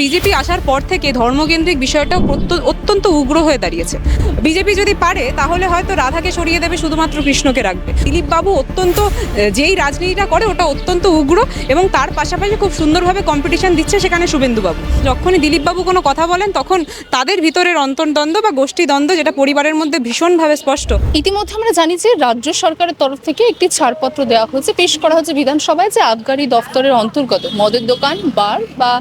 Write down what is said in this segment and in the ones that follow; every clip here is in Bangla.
বিজেপি আসার পর থেকে ধর্মকেন্দ্রিক বিষয়টা অত্যন্ত উগ্র হয়ে দাঁড়িয়েছে। বিজেপি যদি পারে তাহলে হয়তো রাধাকে সরিয়ে দেবে, শুধুমাত্র কৃষ্ণকে রাখবে। দিলীপ বাবু যেই রাজনীতিটা করে ওটা অত্যন্ত উগ্র, এবং তার পাশাপাশি খুব সুন্দরভাবে কম্পিটিশন দিচ্ছে সেখানে শুভেন্দু বাবু। যখনই দিলীপ বাবু কোনো কথা বলেন তখন তাদের ভিতরের অন্তর্দ্বন্দ্ব বা গোষ্ঠীদ্বন্দ্ব, যেটা পরিবারের মধ্যে ভীষণভাবে স্পষ্ট। ইতিমধ্যে আমরা জানি যে রাজ্য সরকারের তরফ থেকে একটি ছাড়পত্র দেওয়া হয়েছে, পেশ করা হচ্ছে বিধানসভায়, যে আবগারি দফতরের অন্তর্গত মদের দোকান, বার বা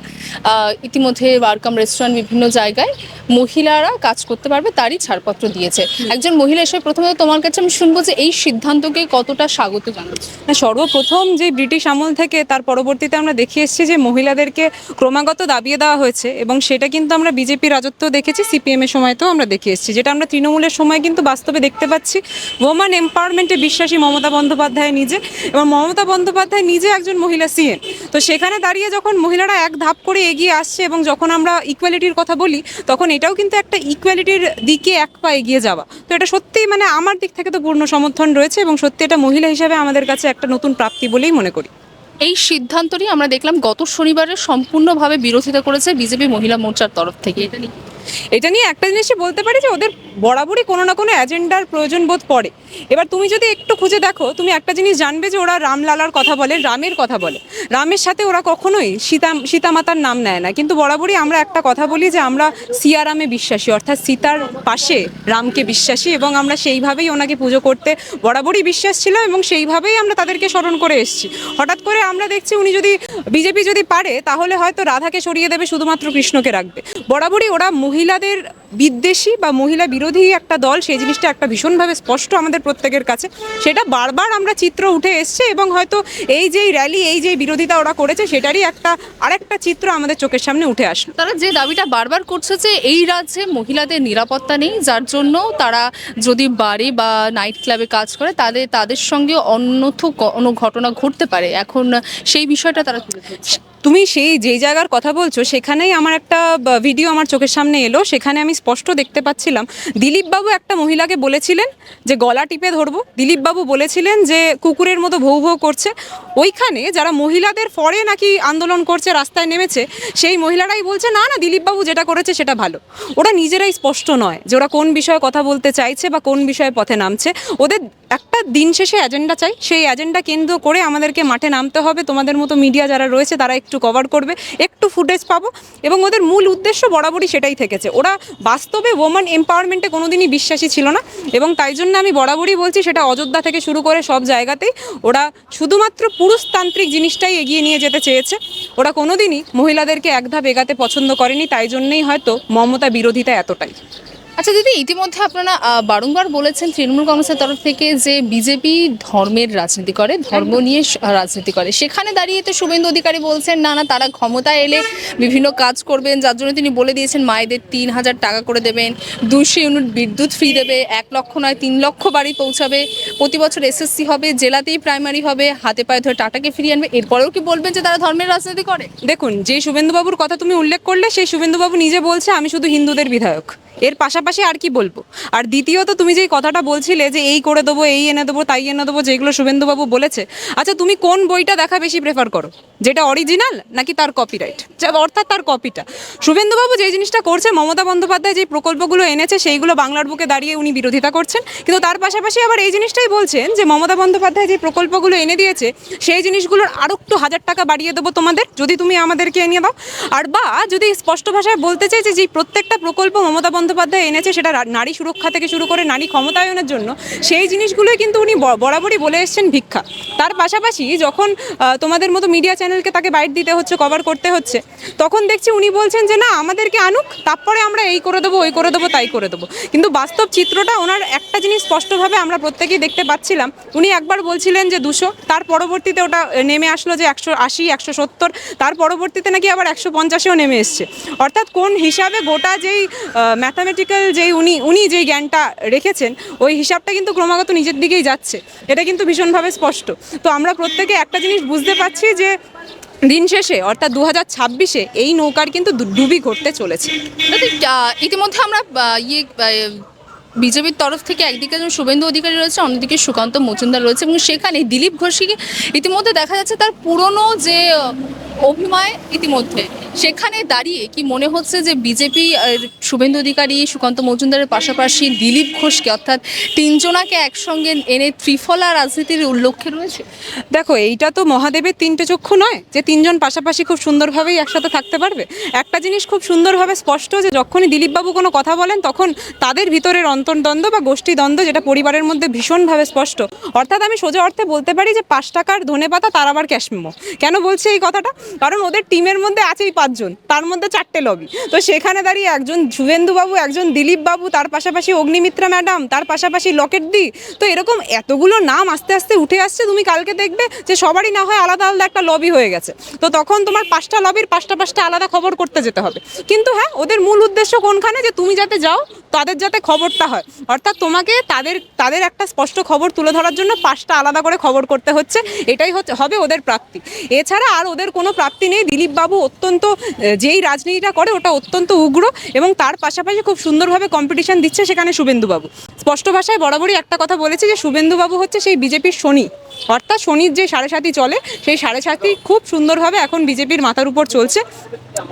ইতিমধ্যে বারকাম রেস্টুরেন্ট বিভিন্ন জায়গায় মহিলারা কাজ করতে পারবে, তারই ছাড়পত্র দিয়েছে একজন মহিলা হিসেবে। প্রথমে তোমার কাছে আমি শুনবো যে এই সিদ্ধান্তকে কতটা স্বাগত জানাচ্ছি। সর্বপ্রথম যে ব্রিটিশ আমল থেকে তার পরবর্তীতে আমরা দেখে এসেছি যে মহিলাদেরকে ক্রমাগত দাবিয়ে দেওয়া হয়েছে, এবং সেটা কিন্তু আমরা বিজেপি রাজত্ব দেখেছি, সিপিএম এর সময়তেও আমরা দেখে এসেছি, যেটা আমরা তৃণমূলের সময় কিন্তু বাস্তবে দেখতে পাচ্ছি। ওম্যান এম্পাওয়ারমেন্টে বিশ্বাসী মমতা বন্দ্যোপাধ্যায় নিজে, এবং মমতা বন্দ্যোপাধ্যায় নিজে একজন মহিলা সিএম। তো সেখানে দাঁড়িয়ে যখন মহিলারা এক ধাপ করে এগিয়ে আসছে, এবং যখন আমরা ইকুয়ালিটির কথা বলি তখন এটাও কিন্তু একটা ইকুয়ালিটির দিকে এক পা এগিয়ে যাওয়া। তো এটা সত্যিই আমার দিক থেকে তো পূর্ণ সমর্থন রয়েছে, এবং সত্যি এটা মহিলা হিসাবে আমাদের কাছে একটা নতুন প্রাপ্তি বলেই মনে করি। এই সিদ্ধান্তটি আমরা দেখলাম গত শনিবারে সম্পূর্ণভাবে বিরোধিতা করেছে বিজেপি মহিলা মোর্চার তরফ থেকে। এটা নিয়ে একটা জিনিসই বলতে পারি যে ওদের বরাবরই কোনো না কোনো এজেন্ডার প্রয়োজন বোধ পড়ে। এবার তুমি যদি একটু খুঁজে দেখো, তুমি একটা জিনিস জানবে যে ওরা রামলালার কথা বলে, রামের কথা বলে। রামের সাথে ওরা কখনোই সীতামাতার নাম নেয় না, কিন্তু বরাবরই আমরা একটা কথা বলি যে আমরা সিয়ারামে বিশ্বাসী, অর্থাৎ সীতার পাশে রামকে বিশ্বাসী, এবং আমরা সেইভাবেই ওনাকে পুজো করতে বরাবরই বিশ্বাস ছিলাম, এবং সেইভাবেই আমরা তাদেরকে স্মরণ করে এসেছি। হঠাৎ করে আমরা দেখছি বিজেপি যদি পারে তাহলে হয়তো রাধাকে সরিয়ে দেবে, শুধুমাত্র কৃষ্ণকে রাখবে। বরাবরই ওরা মহিলাদের বিদ্বেষী বা মহিলা বিরোধী একটা দল, সেই জিনিসটা একটা ভীষণভাবে স্পষ্ট আমাদের প্রত্যেকের কাছে। সেটা বারবার আমরা চিত্র উঠে এসছে, এবং হয়তো এই যে র্যালি, এই যে বিরোধিতা ওরা করেছে, সেটারই আরেকটা চিত্র আমাদের চোখের সামনে উঠে আসলো। তারা যে দাবিটা বারবার করছে যে এই রাজ্যে মহিলাদের নিরাপত্তা নেই, যার জন্য তারা যদি বারে বা নাইট ক্লাবে কাজ করে তাদের সঙ্গে অন্যথ কোনো ঘটনা ঘটতে পারে। এখন সেই বিষয়টা তারা তুলে ধরছে। তুমি যেই জায়গার কথা বলছো সেখানেই আমার একটা ভিডিও আমার চোখের সামনে এলো। সেখানে আমি স্পষ্ট দেখতে পাচ্ছিলাম দিলীপবাবু একটা মহিলাকে বলেছিলেন যে গলা টিপে ধরবো, দিলীপবাবু বলেছিলেন যে কুকুরের মতো ভৌ ভৌ করছে। ওইখানে যারা মহিলাদের ফরে নাকি আন্দোলন করছে, রাস্তায় নেমেছে, সেই মহিলারাই বলছে না না, দিলীপবাবু যেটা করেছে সেটা ভালো। ওরা নিজেরাই স্পষ্ট নয় যে ওরা কোন বিষয়ে কথা বলতে চাইছে বা কোন বিষয়ে পথে নামছে। ওদের একটা দিন শেষে এজেন্ডা চাই, সেই এজেন্ডা কেন্দ্র করে আমাদেরকে মাঠে নামতে হবে। তোমাদের মতো মিডিয়া যারা রয়েছে তারা একটু কভার করবে, একটু ফুটেজ পাবো, এবং ওদের মূল উদ্দেশ্য বরাবরই সেটাই থেকেছে। ওরা বাস্তবে ওম্যান এম্পাওয়ারমেন্টে কোনোদিনই বিশ্বাসী ছিল না, এবং তাই জন্য আমি বরাবরই বলছি, সেটা অযোধ্যা থেকে শুরু করে সব জায়গাতেই ওরা শুধুমাত্র পুরুষতান্ত্রিক জিনিসটাই এগিয়ে নিয়ে যেতে চেয়েছে। ওরা কোনোদিনই মহিলাদেরকে এক ধাপ এগাতে পছন্দ করেনি, তাই জন্যই হয়তো মমতা বিরোধিতা এতটাই। আচ্ছা দিদি, ইতিমধ্যে আপনারা বারংবার বলেছেন তৃণমূল কংগ্রেসের তরফ থেকে যে বিজেপি ধর্মের রাজনীতি করে, ধর্ম নিয়ে রাজনীতি করে। সেখানে দাঁড়িয়ে তো শুভেন্দু অধিকারী বলছেন না না, তারা ক্ষমতায় এলে বিভিন্ন কাজ করবেন, যার জন্য তিনি বলে দিয়েছেন মায়েদের 3,000 টাকা করে দেবেন, 200 ইউনিট বিদ্যুৎ ফ্রি দেবে, 1 লক্ষ নয় 3 লক্ষ বাড়ি পৌঁছাবে, প্রতি বছর এসএসসি হবে, জেলাতেই প্রাইমারি হবে, হাতে পায়ে ধরে টাটাকে ফিরিয়ে আনবে। এরপরেও কি বলবেন যে তারা ধর্মের রাজনীতি করে? দেখুন, যে শুভেন্দুবাবুর কথা তুমি উল্লেখ করলে, সেই শুভেন্দুবাবু নিজে বলছে আমি শুধু হিন্দুদের বিধায়ক। এর পাশাপাশি আর কি বলবো? আর দ্বিতীয়ত, তুমি যেই কথাটা বলছিলে যে এই করে দেবো, এই এনে দেবো, তাই এনে দেবো, যেগুলো শুভেন্দুবাবু বলেছে, আচ্ছা তুমি কোন বইটা দেখা বেশি প্রেফার করো, যেটা অরিজিনাল নাকি তার কপিরাইট, অর্থাৎ তার কপিটা? শুভেন্দুবাবু যেই জিনিসটা করছে, মমতা বন্দ্যোপাধ্যায় যে প্রকল্পগুলো এনেছে সেইগুলো বাংলার বুকে দাঁড়িয়ে উনি বিরোধিতা করছেন, কিন্তু তার পাশাপাশি আবার এই জিনিসটাই বলছেন যে মমতা বন্দ্যোপাধ্যায় যে প্রকল্পগুলো এনে দিয়েছে সেই জিনিসগুলোর আরও একটু 1000 টাকা বাড়িয়ে দেবো তোমাদের, যদি তুমি আমাদেরকে এনে দাও। আর বা যদি স্পষ্ট ভাষায় বলতে চাই যে প্রত্যেকটা প্রকল্প মমতা বন্দ্যোপাধ্যায় এনেছে সেটা নারী সুরক্ষা থেকে শুরু করে নারী ক্ষমতায়নের জন্য, সেই জিনিসগুলোই কিন্তু উনি বরাবরই বলে এসছেন ভিক্ষা। তার পাশাপাশি যখন তোমাদের মতো মিডিয়া চ্যানেলকে তাকে বাইট দিতে হচ্ছে, কভার করতে হচ্ছে, তখন দেখছি উনি বলছেন যে না, আমাদেরকে আনুক, তারপরে আমরা এই করে দেবো, ওই করে দেবো, তাই করে দেবো। কিন্তু বাস্তব চিত্রটা ওনার একটা জিনিস স্পষ্টভাবে আমরা প্রত্যেকেই দেখতে পাচ্ছিলাম। উনি একবার বলছিলেন যে 200, তার পরবর্তীতে ওটা নেমে আসলো যে 180, 170, তার পরবর্তীতে নাকি আবার 150-এও নেমে এসছে। অর্থাৎ কোন হিসাবে গোটা যেই ম্যাথামেটিক্যাল যেই উনি যেই জ্ঞানটা রেখেছেন, ওই হিসাবটা কিন্তু ক্রমাগত নিজের দিকেই যাচ্ছে। এটা কিন্তু ভীষণভাবে স্পষ্ট। তো আমরা প্রত্যেকে একটা জিনিস বুঝতে পারছি যে দিন শেষে, অর্থাৎ 2026-এ এই নৌকার কিন্তু ডুবি ঘটতে চলেছে। ইতিমধ্যে আমরা বিজেপির তরফ থেকে একদিকে যেমন শুভেন্দু অধিকারী রয়েছে, অন্যদিকে সুকান্ত মজুমদার রয়েছে, এবং সেখানে দিলীপ ঘোষকে ইতিমধ্যে দেখা যাচ্ছে তার পুরনো যে অভিনয় ইতিমধ্যে সেখানে দাঁড়িয়ে কি মনে হচ্ছে যে বিজেপি শুভেন্দু অধিকারী, সুকান্ত মজুমদারের পাশাপাশি দিলীপ ঘোষকে অর্থাৎ তিনজনাকে একসঙ্গে এনে ত্রিফলা রাজনীতির লক্ষ্যে রয়েছে? দেখো, এইটা তো মহাদেবের তিনটে চক্ষু নয় যে তিনজন পাশাপাশি খুব সুন্দরভাবেই একসাথে থাকতে পারবে। একটা জিনিস খুব সুন্দরভাবে স্পষ্ট যে যখনই দিলীপবাবু কোনো কথা বলেন তখন তাদের ভিতরের অন্তর্দ্বন্দ্ব বা গোষ্ঠীদ্বন্দ্ব, যেটা পরিবারের মধ্যে ভীষণভাবে স্পষ্ট। অর্থাৎ আমি সোজা অর্থে বলতে পারি যে 5 টাকার ধনেপাতা তার আবার ক্যাশমেমো। কেন বলছি এই কথাটা? কারণ ওদের টিমের মধ্যে আছেই 5 জন, তার মধ্যে 4টে লবি। তো সেখানে দাঁড়িয়ে একজন শুভেন্দুবাবু, একজন দিলীপবাবু, তার পাশাপাশি অগ্নিমিত্রা ম্যাডাম, তার পাশাপাশি লকেট দি, তো এরকম এতগুলো নাম আস্তে আস্তে উঠে আসছে। তুমি কালকে দেখবে যে সবারই না হয় আলাদা আলাদা একটা লবি হয়ে গেছে। তো তখন তোমার 5টা লবির 5টা আলাদা খবর করতে যেতে হবে। কিন্তু হ্যাঁ, ওদের মূল উদ্দেশ্য কোনখানে? যে তুমি যাতে যাও, তাদের যাতে খবরটা হয়। অর্থাৎ তোমাকে তাদের একটা স্পষ্ট খবর তুলে ধরার জন্য 5টা আলাদা করে খবর করতে হচ্ছে। এটাই হবে ওদের প্রাপ্তি। এছাড়া আর ওদের কোনো প্রাপ্তি নেই। দিলীপবাবু অত্যন্ত যেই রাজনীতিটা করে ওটা অত্যন্ত উগ্র, এবং তার পাশাপাশি খুব সুন্দরভাবে কম্পিটিশন দিচ্ছে সেখানে শুভেন্দুবাবু। স্পষ্ট ভাষায় বরাবরই একটা কথা বলেছে যে শুভেন্দুবাবু হচ্ছে সেই বিজেপির শনি। অর্থাৎ শনির যে 7.5 চলে, সেই 7.5 খুব সুন্দরভাবে এখন বিজেপির মাথার উপর চলছে,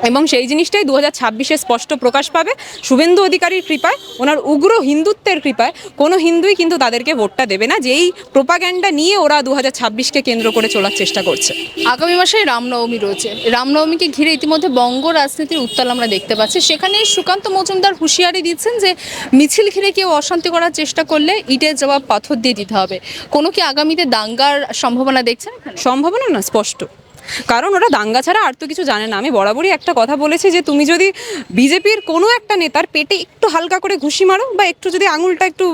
এবং সেই জিনিসটাই 2026-এ স্পষ্ট প্রকাশ পাবে। শুভেন্দু অধিকারীর কৃপায়, ওনার উগ্র হিন্দুত্বের কৃপায় কোনো হিন্দুই কিন্তু তাদেরকে ভোটটা দেবে না, যেই প্রোপাগ্যান্ডা নিয়ে ওরা 2026-কে কেন্দ্র করে চলার চেষ্টা করছে। আগামী মাসে রামনবমী রয়েছে। রামনবমীকে ঘিরে ইতিমধ্যে বঙ্গ রাজনীতির উত্তাল আমরা দেখতে পাচ্ছি। সেখানে সুকান্ত মজুমদার হুঁশিয়ারি দিচ্ছেন যে মিছিল ঘিরে কেউ অশান্তি করার চেষ্টা করলে ইটের জবাব পাথর দিয়ে দিতে হবে। কোনো কি আগামীতে দাঙ্গার সম্ভাবনা দেখছেন? সম্ভাবনা না, স্পষ্ট। কারণ ওরা দাঙ্গা ছাড়া আর তো কিছু জানে না। আমি বরাবরই একটা কথা বলেছি যে তুমি যদি বিজেপির কোনো একটা নেতার পেটে একটু হালকা করে ঘুষি মারো, বা একটু যদি আঙুলটা একটু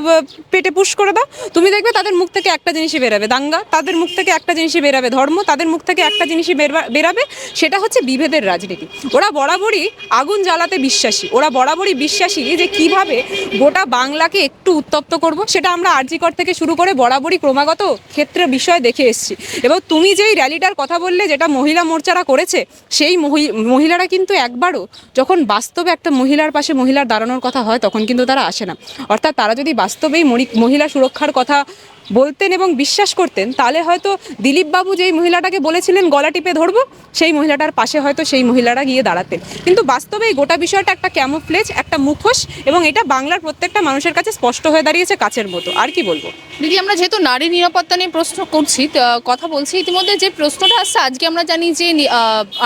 পেটে পুশ করে দাও, তুমি দেখবে তাদের মুখ থেকে একটা জিনিসই বেরাবে, দাঙ্গা। তাদের মুখ থেকে একটা জিনিসই বেরাবে, ধর্ম। তাদের মুখ থেকে একটা জিনিসই বেরাবে, সেটা হচ্ছে বিভেদের রাজনীতি। ওরা বরাবরই আগুন জ্বালাতে বিশ্বাসী। ওরা বরাবরই বিশ্বাসী যে কিভাবে গোটা বাংলাকে একটু উত্তপ্ত করব। সেটা আমরা আরজিকর থেকে শুরু করে বরাবরই ক্রমাগত ক্ষেত্রে বিষয় দেখে এসেছি। এবং তুমি যেই র্যালিটার কথা বললে, যেটা মহিলা মোর্চারা করেছে, সেই মহিলারা কিন্তু একবারও যখন বাস্তবে একটা মহিলার পাশে মহিলার দাঁড়ানোর কথা হয় তখন কিন্তু তারা আসে না। অর্থাৎ তারা যদি বাস্তবেই মহিলা সুরক্ষার কথা বলতেন এবং বিশ্বাস করতেন, তাহলে হয়তো দিলীপবাবু যেই মহিলাটাকে বলেছিলেন গলা টিপে ধরবো, সেই মহিলাটার পাশে হয়তো সেই মহিলারা গিয়ে দাঁড়াতেন। কিন্তু বাস্তবে এই গোটা বিষয়টা একটা ক্যামোফ্লেজ, একটা মুখোশ, এবং এটা বাংলার প্রত্যেকটা মানুষের কাছে স্পষ্ট হয়ে দাঁড়িয়েছে কাচের মতো। আর কি বলবো দিদি, আমরা যেহেতু নারী নিরাপত্তা নিয়ে প্রশ্ন করছি, কথা বলছি, ইতিমধ্যে যে প্রশ্নটা আসছে, আজকে আমরা জানি যে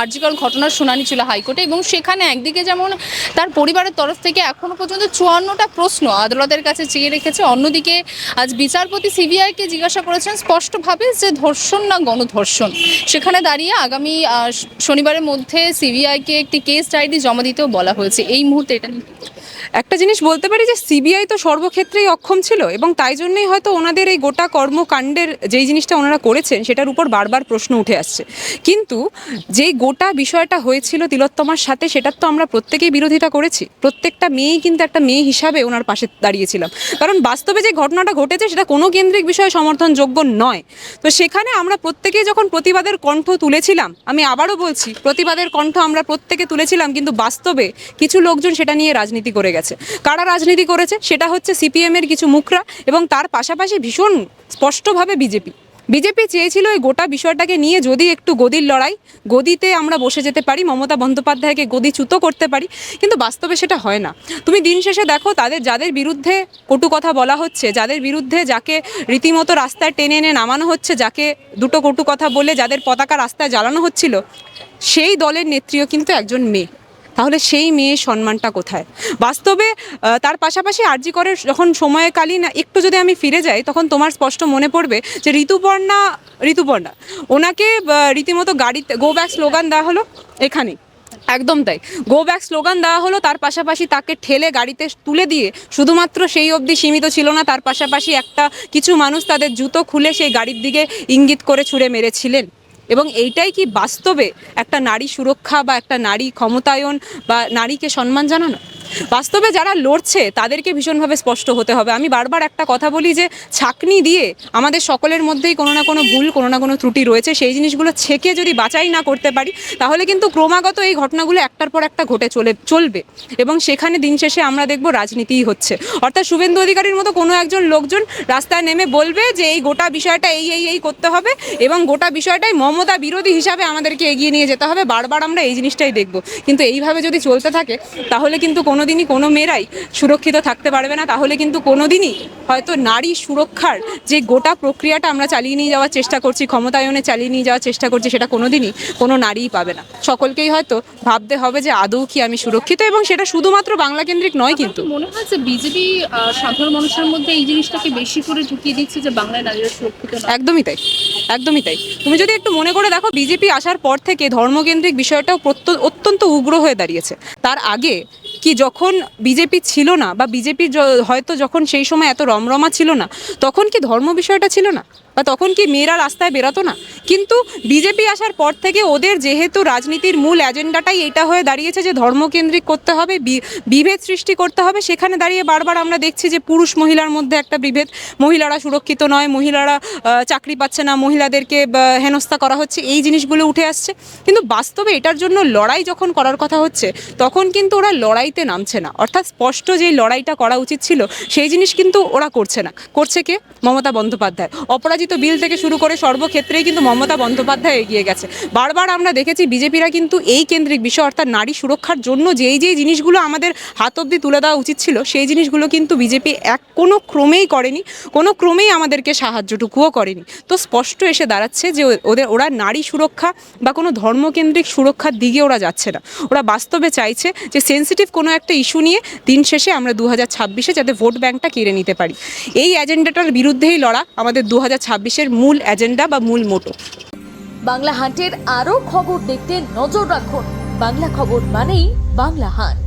আরজিকর ঘটনার শুনানি ছিল হাইকোর্টে, এবং সেখানে একদিকে যেমন তার পরিবারের তরফ থেকে এখনো পর্যন্ত 54টা প্রশ্ন আদালতের কাছে চেয়ে রেখেছে, অন্যদিকে আজ বিচারপতি সিবিআইকে জিজ্ঞাসা করেছেন স্পষ্টভাবে যে ধর্ষণ না গণধর্ষণ। সেখানে দাঁড়িয়ে আগামী শনিবারের মধ্যে সিবিআইকে একটি কেস ডায়েরি জমা দিতেও বলা হয়েছে। এই মুহূর্তে এটা নিয়ে একটা জিনিস বলতে পারি যে সিবিআই তো সর্বক্ষেত্রেই অক্ষম ছিল, এবং তাই জন্যই হয়তো ওনাদের এই গোটা কর্মকাণ্ডের যেই জিনিসটা ওনারা করেছেন সেটার উপর বারবার প্রশ্ন উঠে আসছে। কিন্তু যেই গোটা বিষয়টা হয়েছিল তিলোত্তমার সাথে, সেটার তো আমরা প্রত্যেকেই বিরোধিতা করেছি। প্রত্যেকটা মেয়েই কিন্তু একটা মেয়ে হিসাবে ওনার পাশে দাঁড়িয়েছিলাম, কারণ বাস্তবে যে ঘটনাটা ঘটেছে সেটা কোনো কেন্দ্রিক বিষয়ে সমর্থনযোগ্য নয়। তো সেখানে আমরা প্রত্যেকেই যখন প্রতিবাদের কণ্ঠ তুলেছিলাম, আমি আবারও বলছি, প্রতিবাদের কণ্ঠ আমরা প্রত্যেকে তুলেছিলাম, কিন্তু বাস্তবে কিছু লোকজন সেটা নিয়ে রাজনীতি করে গেছে। কারা রাজনীতি করেছে? সেটা হচ্ছে সিপিএম এর কিছু মুখরা, এবং তার পাশাপাশি ভীষণ স্পষ্টভাবে বিজেপি চেয়েছিল এই গোটা বিষয়টাকে নিয়ে যদি একটু গদির লড়াই, গদিতে আমরা বসে যেতে পারি, মমতা বন্দ্যোপাধ্যায়কে গদিচ্যুত করতে পারি, কিন্তু বাস্তবে সেটা হয় না। তুমি দিন শেষে দেখো, যাদের বিরুদ্ধে কটু কথা বলা হচ্ছে, যাদের বিরুদ্ধে যাকে রীতিমতো রাস্তায় টেনে এনে নামানো হচ্ছে, যাকে দুটো কটু কথা বলে যাদের পতাকা রাস্তায় জ্বালানো হচ্ছিল, সেই দলের নেত্রীও কিন্তু একজন মেয়ে। তাহলে সেই মেয়ের সম্মানটা কোথায়? বাস্তবে তার পাশাপাশি আরজিকরের যখন সময়কালীন একটু যদি আমি ফিরে যাই, তখন তোমার স্পষ্ট মনে পড়বে যে ঋতুপর্ণা ওনাকে রীতিমতো গাড়িতে গো ব্যাক স্লোগান দেওয়া হলো। এখানে একদম তাই, গো ব্যাক স্লোগান দেওয়া হলো। তার পাশাপাশি তাকে ঠেলে গাড়িতে তুলে দিয়ে শুধুমাত্র সেই অবধি সীমিত ছিল না, তার পাশাপাশি কিছু মানুষ তাদের জুতো খুলে সেই গাড়ির দিকে ইঙ্গিত করে ছুঁড়ে মেরেছিলেন। এবং এইটাই কি বাস্তবে একটা নারী সুরক্ষা বা একটা নারী ক্ষমতায়ন বা নারীকে সম্মান জানানো? বাস্তবে যারা লড়ছে তাদেরকে ভীষণভাবে স্পষ্ট হতে হবে। আমি বারবার একটা কথা বলি যে ছাঁকনি দিয়ে আমাদের সকলের মধ্যেই কোনো না কোনো ভুল, কোনো না কোনো ত্রুটি রয়েছে, সেই জিনিসগুলো ছেঁকে যদি বাছাই না করতে পারি তাহলে কিন্তু ক্রমাগত এই ঘটনাগুলো একটার পর একটা ঘটে চলবে এবং সেখানে দিন শেষে আমরা দেখব রাজনীতিই হচ্ছে। অর্থাৎ শুভেন্দু অধিকারীর মতো কোনো একজন লোকজন রাস্তায় নেমে বলবে যে এই গোটা বিষয়টা এই করতে হবে এবং গোটা বিষয়টাই মমতা বিরোধী হিসাবে আমাদেরকে এগিয়ে নিয়ে যেতে হবে। বারবার আমরা এই জিনিসটাই দেখব, কিন্তু এইভাবে যদি চলতে থাকে তাহলে কিন্তু কোনোদিনই কোনো মেয়েরাই সুরক্ষিত থাকতে পারবে না। তাহলে কিন্তু কোনোদিনই হয়তো নারী সুরক্ষার যে গোটা প্রক্রিয়াটা আমরা চালিয়ে নিয়ে যাওয়ার চেষ্টা করছি, ক্ষমতায়নে চালিয়ে নিয়ে যাওয়ার চেষ্টা করছি, সেটা কোনোদিনই কোনো নারীই পাবে না। সকলকেই হয়তো ভাবতে হবে যে আদৌ কি আমি সুরক্ষিত, এবং সেটা শুধুমাত্র বাংলা কেন্দ্রিক নয়। কিন্তু মনে হয় যে বিজেপি সাধারণ মানুষের মধ্যে এই জিনিসটাকে বেশি করে ঢুকিয়ে দিচ্ছে যে বাংলায় নারীরা সুরক্ষিত নয়। একদমই তাই, একদমই তাই। তুমি যদি একটু মনে করে দেখো, বিজেপি আসার পর থেকে ধর্মকেন্দ্রিক বিষয়টাও অত্যন্ত উগ্র হয়ে দাঁড়িয়েছে। তার আগে কি যখন বিজেপি ছিল না, বা বিজেপির হয়তো যখন সেই সময় এত রমরমা ছিল না, তখন কি ধর্ম বিষয়টা ছিল না, বা তখন কি মেয়েরা রাস্তায় বেরোতো না? কিন্তু বিজেপি আসার পর থেকে ওদের যেহেতু রাজনীতির মূল এজেন্ডাটাই এটা হয়ে দাঁড়িয়েছে যে ধর্মকেন্দ্রিক করতে হবে, বিভেদ সৃষ্টি করতে হবে, সেখানে দাঁড়িয়ে বারবার আমরা দেখছি যে পুরুষ মহিলার মধ্যে একটা বিভেদ, মহিলারা সুরক্ষিত নয়, মহিলারা চাকরি পাচ্ছে না, মহিলাদেরকে হেনস্থা করা হচ্ছে, এই জিনিসগুলো উঠে আসছে। কিন্তু বাস্তবে এটার জন্য লড়াই যখন করার কথা হচ্ছে তখন কিন্তু ওরা লড়াইতে নামছে না। অর্থাৎ স্পষ্ট যে লড়াইটা করা উচিত ছিল সেই জিনিস কিন্তু ওরা করছে না। করছে কে? মমতা বন্দ্যোপাধ্যায়। অপরাজিত বিল থেকে শুরু করে সর্বক্ষেত্রেই কিন্তু মমতা বন্দ্যোপাধ্যায় এগিয়ে গেছে। বারবার আমরা দেখেছি বিজেপিরা কিন্তু এই কেন্দ্রিক বিষয় অর্থাৎ নারী সুরক্ষার জন্য যেই জিনিসগুলো আমাদের হাত অবধি তুলে দেওয়া উচিত ছিল সেই জিনিসগুলো কিন্তু বিজেপি কোনো ক্রমেই করেনি, কোনো ক্রমেই আমাদেরকে সাহায্যটুকুও করেনি। তো স্পষ্ট এসে দাঁড়াচ্ছে যে ওরা নারী সুরক্ষা বা কোনো ধর্মকেন্দ্রিক সুরক্ষার দিকে ওরা যাচ্ছে না। ওরা বাস্তবে চাইছে যে সেন্সিটিভ কোনো একটা ইস্যু নিয়ে দিন শেষে আমরা 2026-এ যাতে ভোট ব্যাংকটা কেড়ে নিতে পারি, এই এজেন্ডাটার বিরুদ্ধেই লড়া আমাদের 2026-এর মূল এজেন্ডা বা মূল মোটো। বাংলা হান্টের আরও খবর দেখতে নজর রাখুন। বাংলা খবর মানেই বাংলা হান্ট।